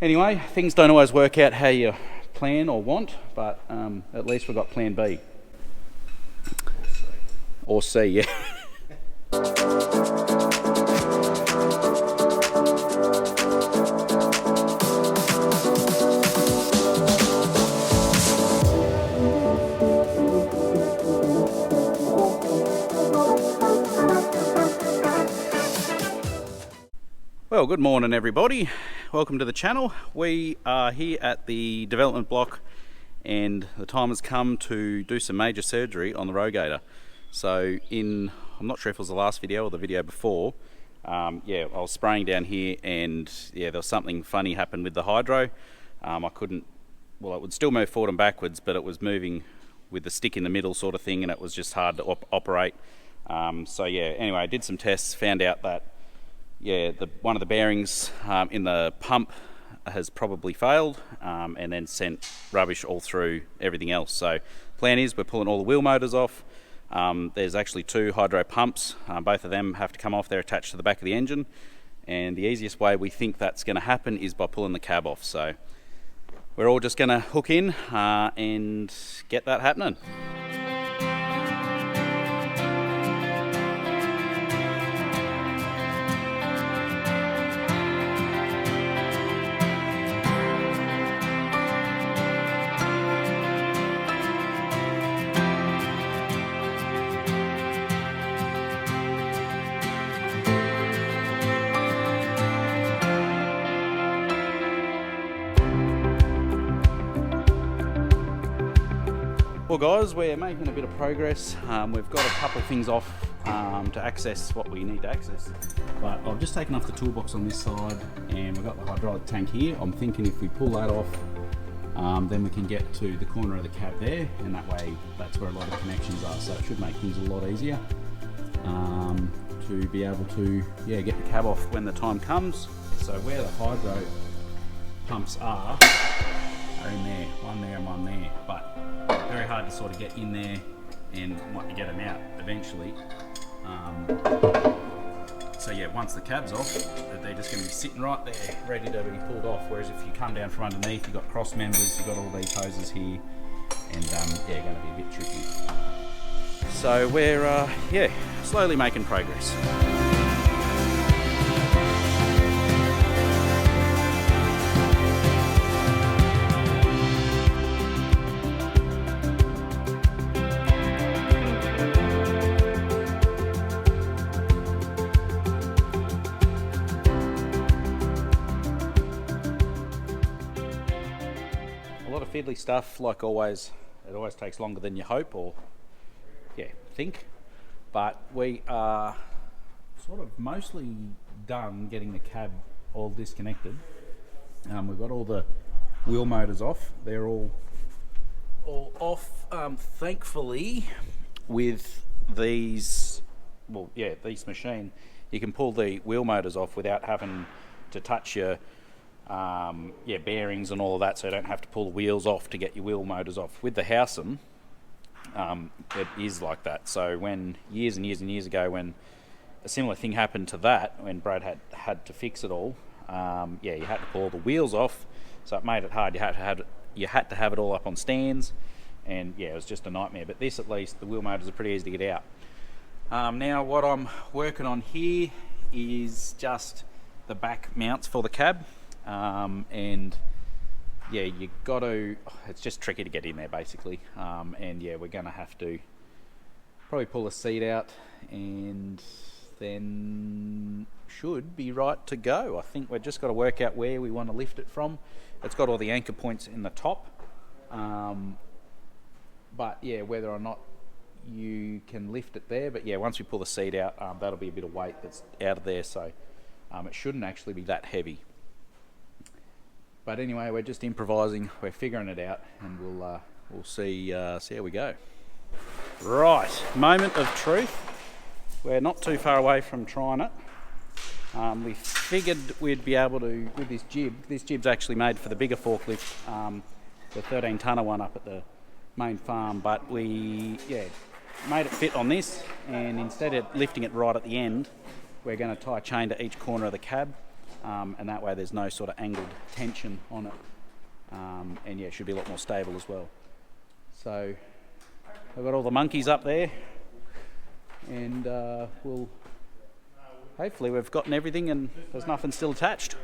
Anyway, things don't always work out how you plan or want, but at least we've got plan B. Or C, yeah. Well, good morning everybody. Welcome to the channel. We are here at the development block and the time has come to do some major surgery on the Rogator. So I'm not sure if it was the last video or the video before, I was spraying down here and there was something funny happened with the hydro. It would still move forward and backwards, but it was moving with the stick in the middle sort of thing, and it was just hard to operate. Anyway, I did some tests, found out that one of the bearings in the pump has probably failed, and then sent rubbish all through everything else. So plan is we're pulling all the wheel motors off. There's actually two hydro pumps. Both of them have to come off. They're attached to the back of the engine, and the easiest way we think that's going to happen is by pulling the cab off. So we're all just going to hook in and get that happening. Well guys, we're making a bit of progress. We've got a couple of things off to access what we need to access. But I've just taken off the toolbox on this side and we've got the hydraulic tank here. I'm thinking if we pull that off, then we can get to the corner of the cab there, and that way that's where a lot of connections are. So it should make things a lot easier to be able to get the cab off when the time comes. So where the hydro pumps are in there, one there and one there. But very hard to sort of get in there and want to get them out eventually. Once the cab's off, they're just going to be sitting right there ready to be pulled off. Whereas if you come down from underneath, you've got cross members, you've got all these hoses here, and going to be a bit tricky. So we're slowly making progress. Fiddly stuff, like always. It always takes longer than you hope or think, but we are sort of mostly done getting the cab all disconnected. We've got all the wheel motors off. They're all off, thankfully. With these machine, you can pull the wheel motors off without having to touch your bearings and all of that, so you don't have to pull the wheels off to get your wheel motors off. With the Howsam, it is like that. So when years and years ago, when a similar thing happened to that, when Brad had to fix it all, you had to pull all the wheels off, so it made it hard. You had to have it all up on stands, and it was just a nightmare. But this, at least, the wheel motors are pretty easy to get out. Now what I'm working on here is just the back mounts for the cab. It's just tricky to get in there basically. We're gonna have to probably pull a seat out and then should be right to go. I think we've just got to work out where we want to lift it from. It's got all the anchor points in the top, whether or not you can lift it there, but once we pull the seat out, that'll be a bit of weight that's out of there, so it shouldn't actually be that heavy. But anyway, we're just improvising, we're figuring it out, and we'll see how we go. Right, moment of truth. We're not too far away from trying it. We figured we'd be able to, with this jib. This jib's actually made for the bigger forklift, the 13-tonner one up at the main farm, but we made it fit on this, and instead of lifting it right at the end, we're going to tie a chain to each corner of the cab. and that way there's no sort of angled tension on it, and yeah, it should be a lot more stable as well. So I've got all the monkeys up there, and we'll hopefully we've gotten everything and there's nothing still attached.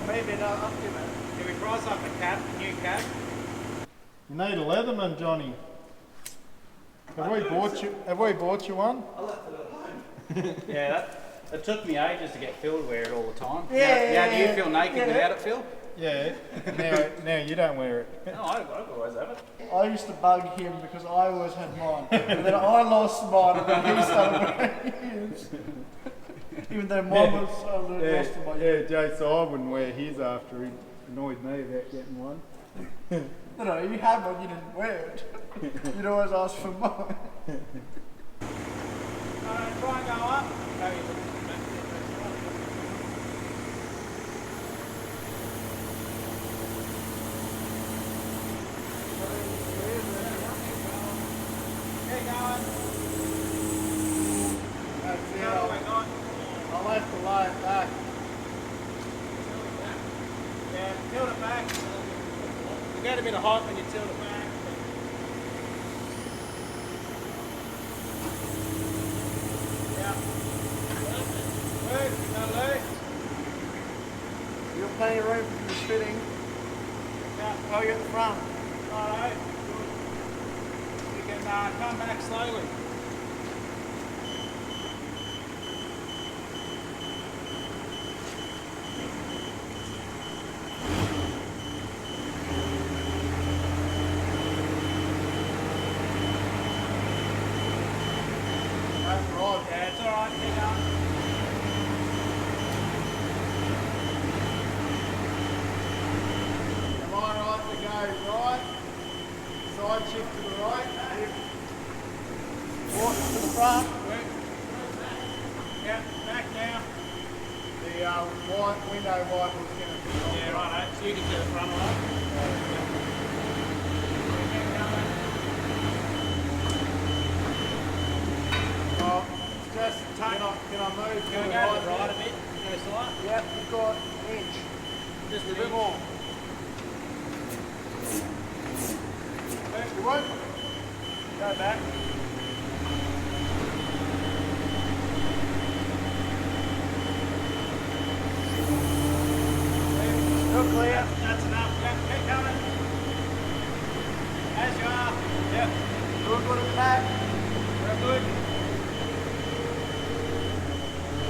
Maybe not up to it. Can we price up a new cab? You need a Leatherman, Johnny. Have we bought you one? Yeah, it took me ages to get Phil to wear it all the time. Yeah, do you feel naked without it, Phil? Yeah. Now you don't wear it. No, I always have it. I used to bug him because I always had mine. And then I lost mine and then he started wearing his. Even though mine was lost in my... Yeah, Jay, so I wouldn't wear his after he annoyed me about getting one. No, you had one, you didn't wear it. You'd always ask for mine. Try and go up. I'll have to lie it back. Yeah, tilt it back. You get a bit of height when you tilt it back. Yeah. Loose, no loose. You've got plenty of room for the spitting. Yeah. Oh, you're at the front. Righto. You can come back slowly. Yeah, it's alright, keep going. Am I right to go right? Side shift to the right. Walk to the front. Yeah, back now. The white window wiper's going to be on. Yeah, righto. So you can do the front right. Just can I move Can we go to the right a bit? Go side? Yep, you've got an inch. Just A bit more. You won't? Go back. Still clear. That's enough. Yeah, keep coming. As you are. Yep. Real good at the back. We're good.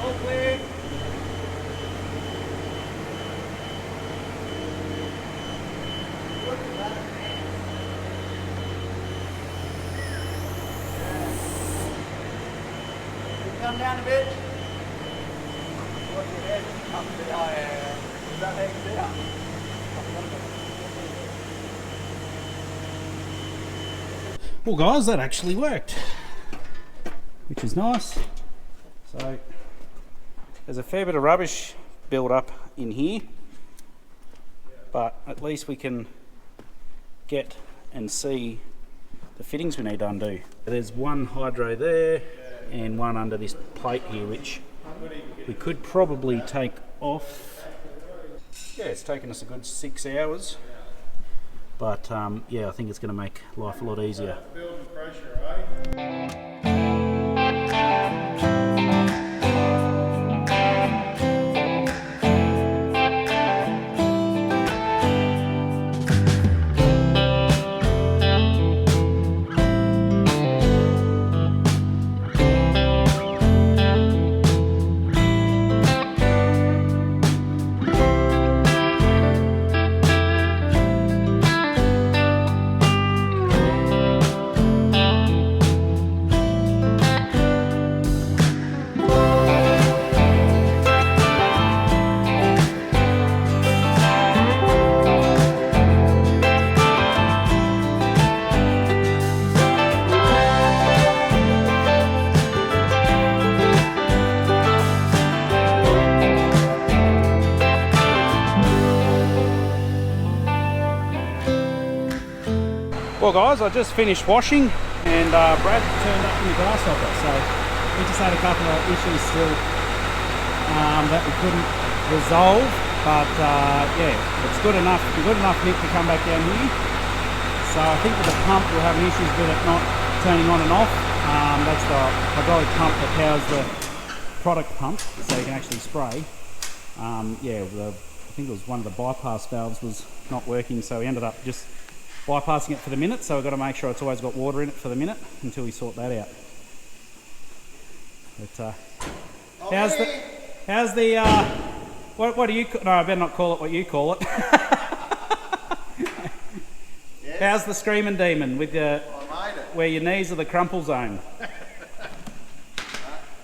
All clear. Come down a bit. Put your head up a bit. Oh, yeah. That head down. Well guys, that actually worked, which is nice. So there's a fair bit of rubbish built up in here, but at least we can get and see the fittings we need to undo. There's one hydro there and one under this plate here, which we could probably take off. Yeah, it's taken us a good 6 hours, but yeah, I think it's going to make life a lot easier. Building pressure, eh? Well guys, I just finished washing and Brad turned up in the grasshopper, so We just had a couple of issues still that we couldn't resolve, but yeah, it's good enough nip to come back down here. So I think with the pump we're having issues with it not turning on and off. That's the hydraulic pump that powers the product pump, so you can actually spray. Yeah, I think it was one of the bypass valves was not working, so we ended up just bypassing it for the minute. So we've got to make sure it's always got water in it for the minute until we sort that out. But how's the what do you? No, I better not call it what you call it. Yes. How's the screaming demon with your I made it. where your knees are the crumple zone?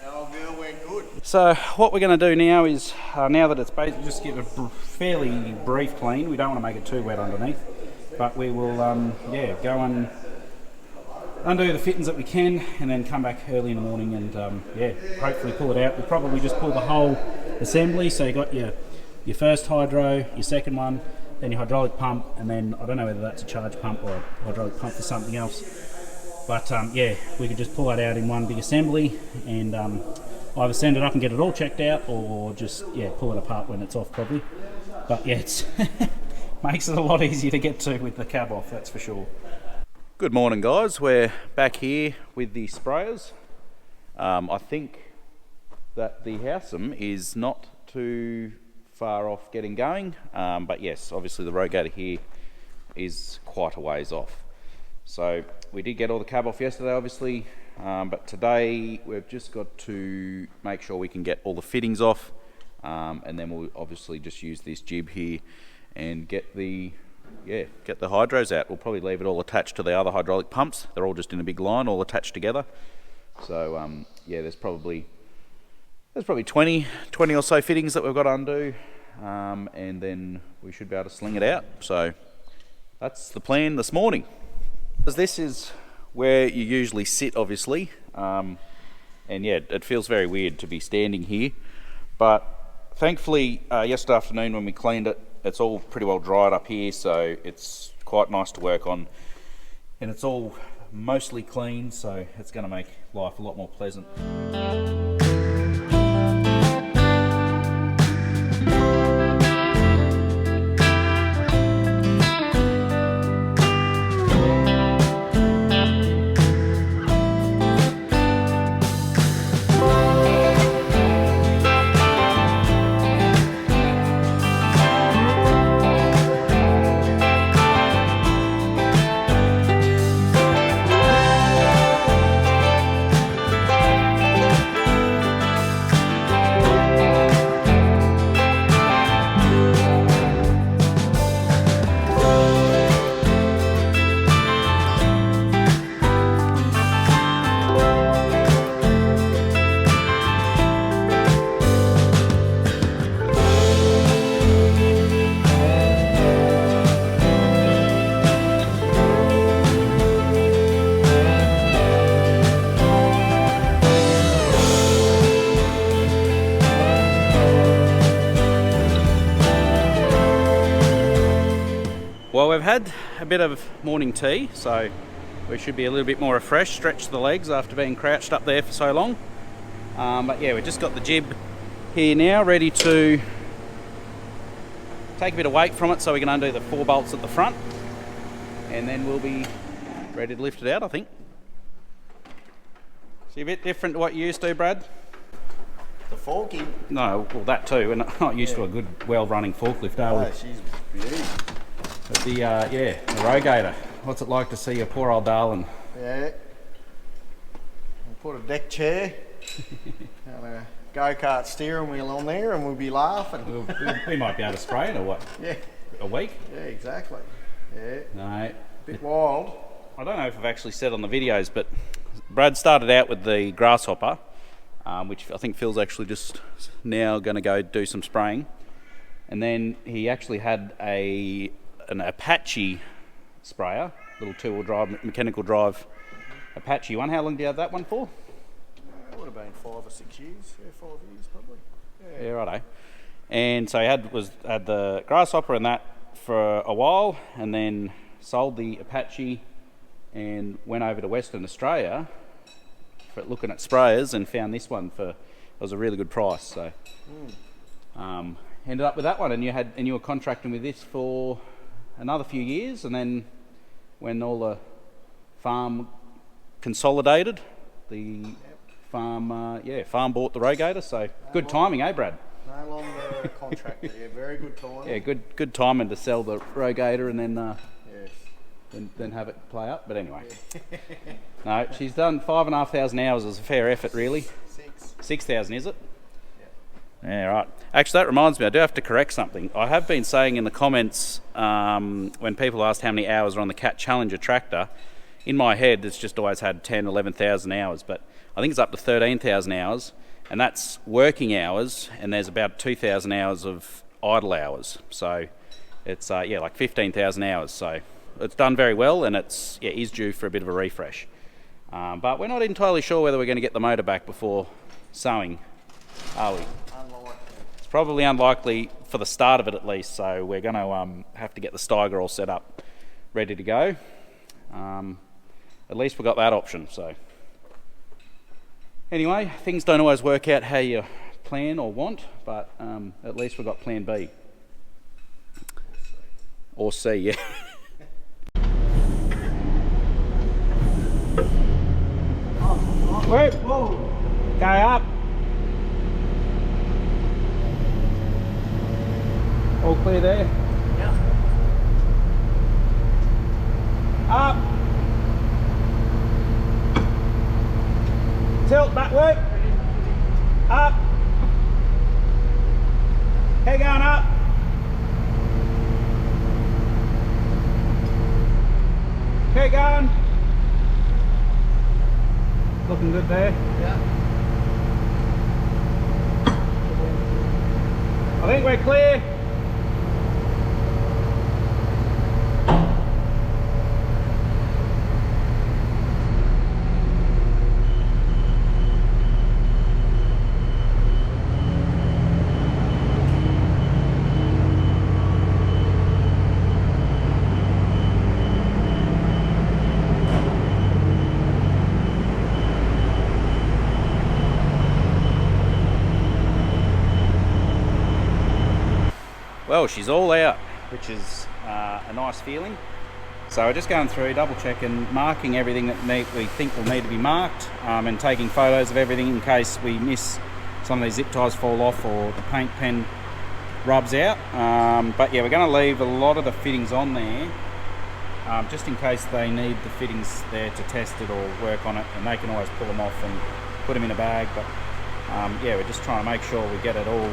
The old girl went good. So what we're going to do now is, now that it's basically just give a fairly brief clean, we don't want to make it too wet underneath, but we will yeah, go and undo the fittings that we can and then come back early in the morning and yeah, hopefully pull it out. We'll probably just pull the whole assembly, so you got your first hydro, your second one, then your hydraulic pump, and then I don't know whether that's a charge pump or a hydraulic pump for something else, but yeah, we could just pull that out in one big assembly and either send it up and get it all checked out, or just, yeah, pull it apart when it's off probably. But yeah, it's makes it a lot easier to get to with the cab off, that's for sure. Good morning, guys. We're back here with the sprayers. I think that the Howsam is not too far off getting going, but yes, obviously the Rogator here is quite a ways off. So we did get all the cab off yesterday, obviously, but today we've just got to make sure we can get all the fittings off, and then we'll obviously just use this jib here and get the hydros out. We'll probably leave it all attached to the other hydraulic pumps. They're all just in a big line, all attached together. So yeah, there's probably 20 or so fittings that we've got to undo, and then we should be able to sling it out. So that's the plan this morning. Because this is where you usually sit, obviously, and yeah, it feels very weird to be standing here, but thankfully yesterday afternoon when we cleaned it, it's all pretty well dried up here, so it's quite nice to work on, and it's all mostly clean, so it's going to make life a lot more pleasant. Well, we've had a bit of morning tea, so we should be a little bit more refreshed, stretch the legs after being crouched up there for so long. But yeah, we've just got the jib here now, ready to take a bit of weight from it so we can undo the 4 bolts at the front, and then we'll be ready to lift it out, I think. See, a bit different to what you used to, Brad? The forky. No, well that too, we're not used to a good, well-running forklift, are we? Oh, she's beauty. But the Rogator, what's it like to see your poor old darling? Yeah. We'll put a deck chair and a go-kart steering wheel on there and we'll be laughing. We might be able to spray it, or what? Yeah. A week? Yeah, exactly. Yeah. No. Bit wild. I don't know if I've actually said on the videos, but Brad started out with the grasshopper, which I think Phil's actually just now going to go do some spraying. And then he actually had an Apache sprayer, little 2-wheel drive, mechanical drive Apache one. How long do you have that one for? It would have been 5 or 6 years. Yeah, 5 years probably. Yeah, righto. And so he had the grasshopper and that for a while, and then sold the Apache and went over to Western Australia for looking at sprayers and found this one it was a really good price. So ended up with that one, and you were contracting with this for another few years, and then when all the farm consolidated, the farm bought the Rogator. So good timing, eh, Brad? No longer a contractor. Yeah, very good time. Yeah, good timing to sell the Rogator and then Yes. then have it play up. But anyway, no, she's done 5,500 hours. It was a fair effort, really. 6,000, is it? Yeah, right. Actually, that reminds me, I do have to correct something. I have been saying in the comments when people asked how many hours are on the Cat Challenger tractor, in my head it's just always had 10, 11,000 hours, but I think it's up to 13,000 hours, and that's working hours, and there's about 2,000 hours of idle hours. So it's like 15,000 hours. So it's done very well, and is due for a bit of a refresh. But we're not entirely sure whether we're going to get the motor back before sowing, are we? It's probably unlikely for the start of it at least, so we're going to have to get the Steiger all set up, ready to go. At least we've got that option. So anyway, things don't always work out how you plan or want, but at least we've got plan B. Or C, yeah. Wait, whoa, go up. All clear there? Yeah. Up. Tilt backward. Up. Keep going up. Keep going. Looking good there. Yeah. I think we're clear. Well, she's all out, which is a nice feeling. So we're just going through, double checking, marking everything that we think will need to be marked, and taking photos of everything in case we miss some of these zip ties fall off or the paint pen rubs out. But yeah, we're going to leave a lot of the fittings on there, just in case they need the fittings there to test it or work on it, and they can always pull them off and put them in a bag. But yeah, we're just trying to make sure we get it all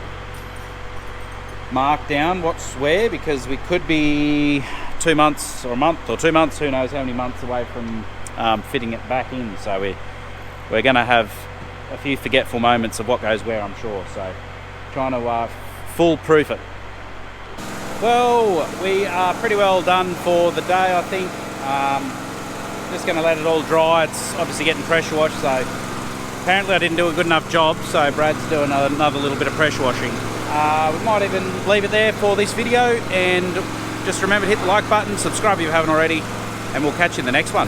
mark down what's where, because we could be 2 months or a month or 2 months, who knows how many months away from fitting it back in. So we're going to have a few forgetful moments of what goes where, I'm sure. So trying to foolproof it. Well, we are pretty well done for the day, I think. Just going to let it all dry. It's obviously getting pressure washed, so apparently I didn't do a good enough job, so Brad's doing another little bit of pressure washing. We might even leave it there for this video, and just remember to hit the like button, subscribe if you haven't already, and we'll catch you in the next one.